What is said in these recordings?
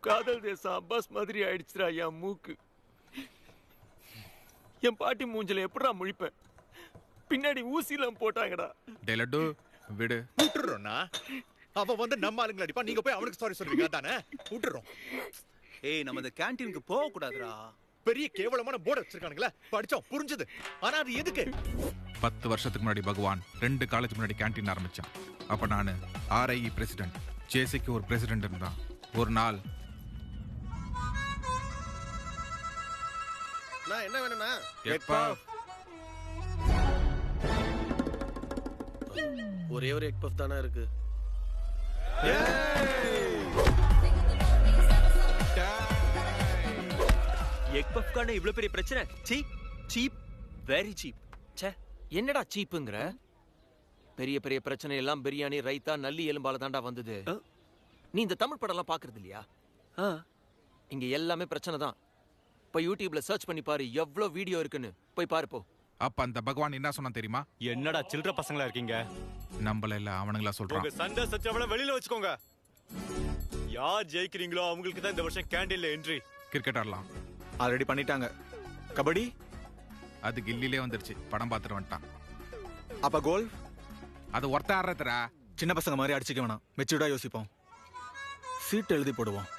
காதல் தேசம் அப்பாஸ் மாதிரி ஆயிடுச்சுடா என் மூக்கு. என் பாட்டி மூஞ்சில எப்படா முழிப்பேன்? பின்னாடி ஊசிலாம் போட்டாங்கடா. டெலடு விடு. விட்டுறோம்னா அவன் வந்து நம்ம ஆளுங்களை அடிப்பா, நீங்க போய் அவனுக்கு சாரி சொல்றீங்க தானே? விட்டுறோம். ஏய், நம்ம இந்த கேண்டீனுக்கு போக கூடாதுடா. பெரிய கேவலமான போர்டு வச்சிருக்கானுங்களே, படிச்சோம் புரிஞ்சது. ஆனா அது எதுக்கு? 10 வருஷத்துக்கு முன்னாடி பகவான் 2 காலேஜ் முன்னாடி கேண்டீன் ஆரம்பிச்சான். அப்ப நானு RIE பிரசிடென்ட், ஜேசிக்கு ஒரு பிரசிடென்ட் இருந்தான். ஒரு நாள் நான் என்ன வேணும்னா எப்பா ஒரே ஒரு எக் பஃப் தானே இருக்கு. எக் பஃப்கான இவ்ளோ பெரிய பிரச்சனை? Cheap, very cheap. ச்சே, என்னடா சீப்புங்கற? பெரிய பெரிய பிரச்சனை எல்லாம் பிரியாணி, ரைத்தா, நல்லி எலும்பால தாண்டா வந்தது. நீ இந்த தமிழ் படம் எல்லாம் பாக்குறது இல்லையா? இங்க எல்லாமே பிரச்சனை தான். போய் யூடியூப்ல சர்ச் பண்ணி பாரு, எவ்வளவு வீடியோ இருக்குன்னு போய் பாரு போ. அப்ப அந்த பகவான் என்ன சொன்னா தெரியுமா? என்னடா சில்ற பசங்களா இருக்கீங்க? நம்மள இல்ல அவனுங்களா சொல்றான். உங்க சண்டை சச்சரவள வெளியில வச்சுக்கோங்க. யார் ஜெயிக்கிறீங்களோ அவங்களுக்கு தான் இந்த வருஷம் கேண்டீன்ல என்ட்ரி. கிரிக்கெட் ஆடலாம். ஆல்ரெடி பண்ணிட்டாங்க. கபடி அது கில்லிலே வந்துருச்சு. படம் பார்த்துட்டு வந்துட்டான். அப்ப கோல் அது ஒருத்த ஆடுறதுடா. சின்ன பசங்க மாதிரி அடிச்சுக்க வேணாம், மெச்சூர்டா யோசிப்போம். சீட் எழுதி போடுவோம்.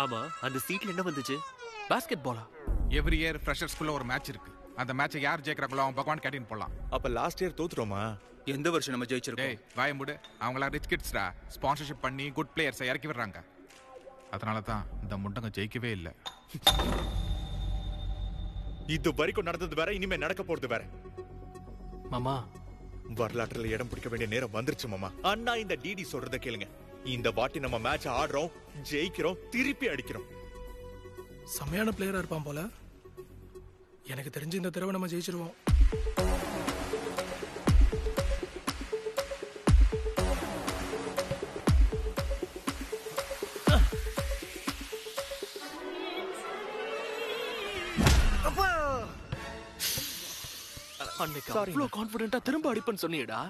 ஆமா, அந்த சீட்ல என்ன வந்துச்சு? பாஸ்கெட் பாலா? எவ்ரி இயர் ஃப்ரெஷர்ஸ்குள்ள ஒரு மேட்ச் இருக்கு. அந்த மேட்சை யார் ஜெயிக்கிறாங்களோ அவங்க பகவான் கேண்டீன் போடலாம். அப்ப லாஸ்ட் இயர் தோத்துறோமா? எந்த வருஷம் நம்ம ஜெயிச்சிருக்கோம்? டேய் வாய மூடு. அவங்களா ரிச் கிட்ஸ்டா. ஸ்பான்சர்ஷிப் பண்ணி குட் பிளேயர்ஸை இறக்கி விடுறாங்க. அதனால தான் இந்த முண்டங்க ஜெயிக்கவே இல்லை. இது வரைக்கும் நடந்தது வேற, இனிமே நடக்க போறது வேற. மாமா, வரலாற்றுல இடம் பிடிக்க வேண்டிய நேரம் வந்துருச்சு மாமா. அண்ணா இந்த டிடி சொல்றத கேளுங்க. இந்த வாட்டி நம்ம மேட்ச் ஆடுறோம், ஜெயிக்கிறோம், திருப்பி அடிக்கிறோம். செமையான பிளேயரா இருப்பான் போல. எனக்கு தெரிஞ்சு இந்த தடவை நம்ம ஜெயிச்சிருவோம். அன்னைக்கு அவ்வளோ கான்ஃபிடென்ட்டா திரும்ப அடிப்பேன்னு சொன்னியடா.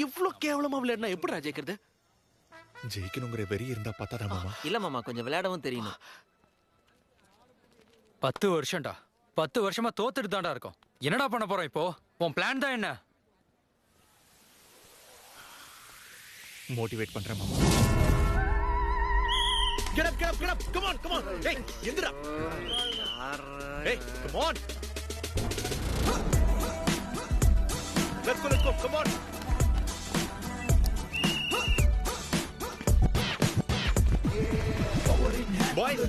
இவ்ளோ கேவலமா விளையாடுனா எப்படிடா ஜெயிக்கிறது? ஜெயிக்கணுங்கிற வெறி இருந்தா பத்தாதா மாமா? இல்ல மாமா, கொஞ்சம் விளையாடவும் தெரியணும். 10 வருஷம்டா. 10 வருஷமா தோத்துட்டு தான்டா இருக்கோம். என்னடா பண்ண போறோம் இப்போ? உன் பிளான் தான் என்ன? மோட்டிவேட் பண்றேன் மாமா. Get up, get up, get up. Come on, come on. Hey, Enthira. Hey, come on. Let's go, let's go. Come on. Boys.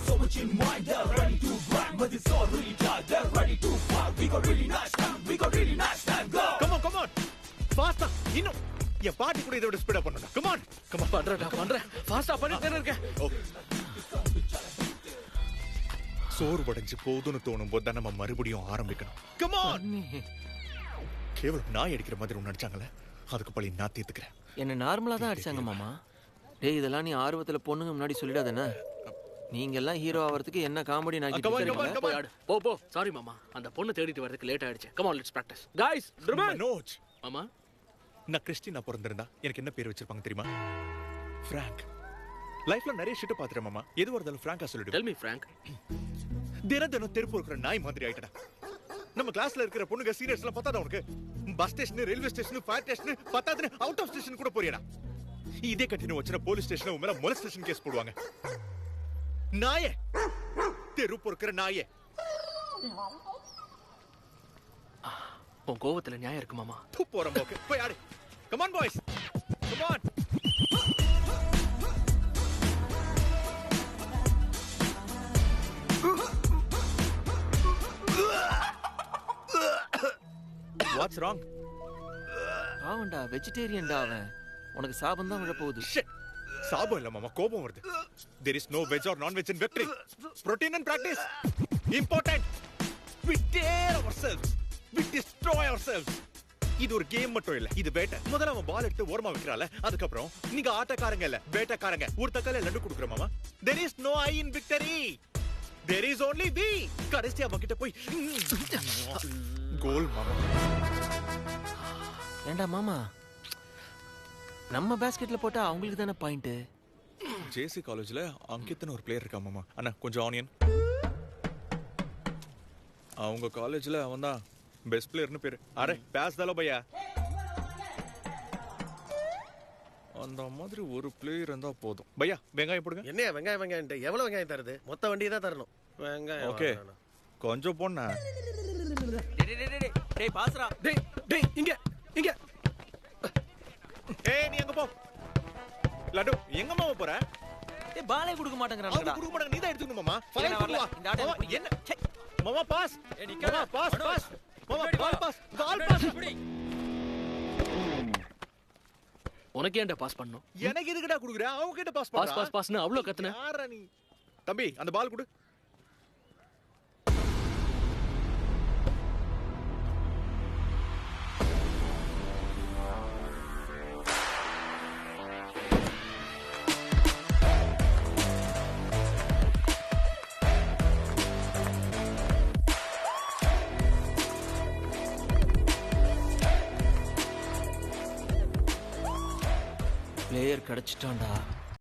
So much in mind, they're ready to grind, but it's all really tight. They're ready to fight. We got really nice time. We got really nice time. Go. Come on, come on. Faster. இன்னும் என் பாட்டி கூட இதோட speedo பண்ணணும். Come on. Come on. பண்றேன். ஃபாஸ்டா பண்ணிட்டே இருக்கேன். சோறு உடைஞ்சு போதுன்னு தோணும் போது நம்ம மறுபடியும் ஆரம்பிக்கணும். Come on. கேவலம் நாய் அடிக்கிற மாதிரி ஒன்று அடிச்சாங்களே, அதுக்கு பழி நான் தீர்த்துக்கிறேன். என்ன நார்மலா தான் அடிச்சாங்க மாமா. டேய், இதெல்லாம் நீ ஆர்வத்துல பொண்ணுங்க முன்னாடி சொல்லிடாதேனா? நீங்க எல்லாம் ஹீரோ ஆவறதுக்கு என்ன காமெடி நாக்கிட்டு போ. சாரி மாமா, அந்த பொண்ணு தேடிட்டு வரதுக்கு லேட் ஆயிடுச்சு. Come on, let's practice. Guys, Manoj. மாமா, நான் கிறிஸ்டினா பிறந்திருந்தா எனக்கு என்ன பேர் வச்சிருப்பாங்க தெரியுமா? பிராங்க். லைஃப்ல நிறைய ஷிட் பாத்துறேன் மாமா. எது வரதாலும் பிராங்கா சொல்லிடு. Tell me frank. தினம் தெருப்பு இருக்கிற நாய் மாதிரி ஆயிட்டடா. நம்ம கிளாஸ்ல இருக்கிற பொண்ணுங்க சீனியர்ஸ் எல்லாம் பத்தாத உனக்கு? Bus station, railway station, fire station, பத்தாதுன்னு அவுட் ஆஃப் ஸ்டேஷன் கூட போறியடா. இதே கண்டினியூ வச்சுனா போலீஸ் ஸ்டேஷன்ல உன் மேல மொலஸ்டேஷன் கேஸ் போடுவாங்க. நாயே, தெருப்பு இருக்கிற நாயே. உன் கோவத்துல நியாயம் இருக்கு மாமா. போறோம் போக்கு, போய் ஆடு. Come on boys, come on. What's wrong? அவன்டா வெஜிடேரியன்டா அவன். உனக்கு சாபம் தான் விழ போகுது. சாபம் இல்ல மாமா, கோபம் வருது. There is no veg or non-veg in victory. Protein and practice. Important. We tear ourselves. We destroy ourselves. இது ஒரு கேம் மட்டும் இல்ல, இது வேட்டை. முதல்ல அவன் பால் எடுத்து ஓரமா வைக்கிறால, அதுக்கப்புறம் நீங்க ஆட்டக்காரங்க இல்ல, வேட்டைக்காரங்க. ஒரு தக்கால லட்டு குடுக்குற மாமா. There is no I in victory. There is only we. கடைசியா அவன் கிட்ட போய் கோல் மாமா. ஏண்டா மாமா, நம்ம பாஸ்கெட்ல போட்டா அவங்களுக்கு தானே பாயிண்ட். ஜேசி காலேஜ்ல அங்கித்னு ஒரு பிளேயர் இருக்கா மாமா. அண்ணா கொஞ்சம் ஆனியன். அவங்க காலேஜ்ல அவன் தான் பெஸ்ட் பிளேயர்னு பேரு. அரே பேஸ் தாலோ பையா. அந்த மாதிரி ஒரு பிளேயர் இருந்தா போதும். பையா வெங்காயம் போடுங்க. என்னையா வெங்காயம் எவ்வளவு வெங்காயம் தருது? மொத்த வண்டி தான் தரணும். வெங்காயம் ஓகே கொஞ்சம் போண்ணா. டேய் பாஸ்ரா. டேய் இங்க இங்க. ஏய் நீ எங்க போ. லட்டு எங்க மாமா போற? டேய் பாலே கொடுக்க அவங்க மாட்டேங்கறாங்கடா. கொடுக்க மாட்டாங்க, நீ தான் எடுத்துக்கணும் மாமா. ஃபைல் நான் வரல. போடுவா. இந்த ஆட்டை மாமா, பிடிக்க. என்ன ச்சே. மாமா பாஸ். ஏய், நிக்காத. மாமா பாஸ் மனோஜ். பாஸ். மாமா முன்னாடி பால் வா. பாஸ். Ball pass. உனக்கு ஏன்டா பாஸ் பண்ணணும்? எனக்கு எதுக்குடா குடுக்குற? அவங்க கிட்ட பாஸ் பாஸ் பண்றா. பாஸ் பாஸ்னு அவ்வளவு கத்துன. யாரா நீ? தம்பி அந்த பால் கொடு. பிளேயர் கிடைச்சிட்டான்டா.